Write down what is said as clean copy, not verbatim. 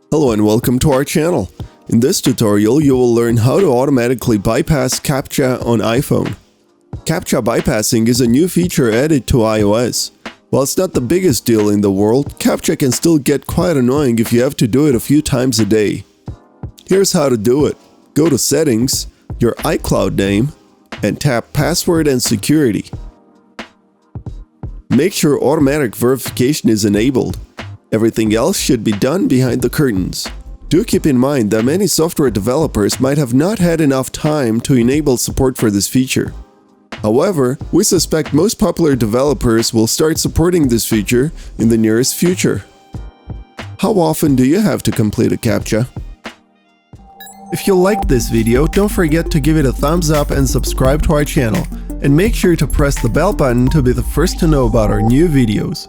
Hello and welcome to our channel. In this tutorial, you will learn how to automatically bypass Captcha on iPhone. Captcha bypassing is a new feature added to iOS. While it's not the biggest deal in the world, Captcha can still get quite annoying if you have to do it a few times a day. Here's how to do it. Go to Settings, your iCloud name, and tap Password and Security. Make sure automatic verification is enabled. Everything else should be done behind the curtains. Do keep in mind that many software developers might have not had enough time to enable support for this feature. However, we suspect most popular developers will start supporting this feature in the nearest future. How often do you have to complete a CAPTCHA? If you liked this video, don't forget to give it a thumbs up and subscribe to our channel. And make sure to press the bell button to be the first to know about our new videos.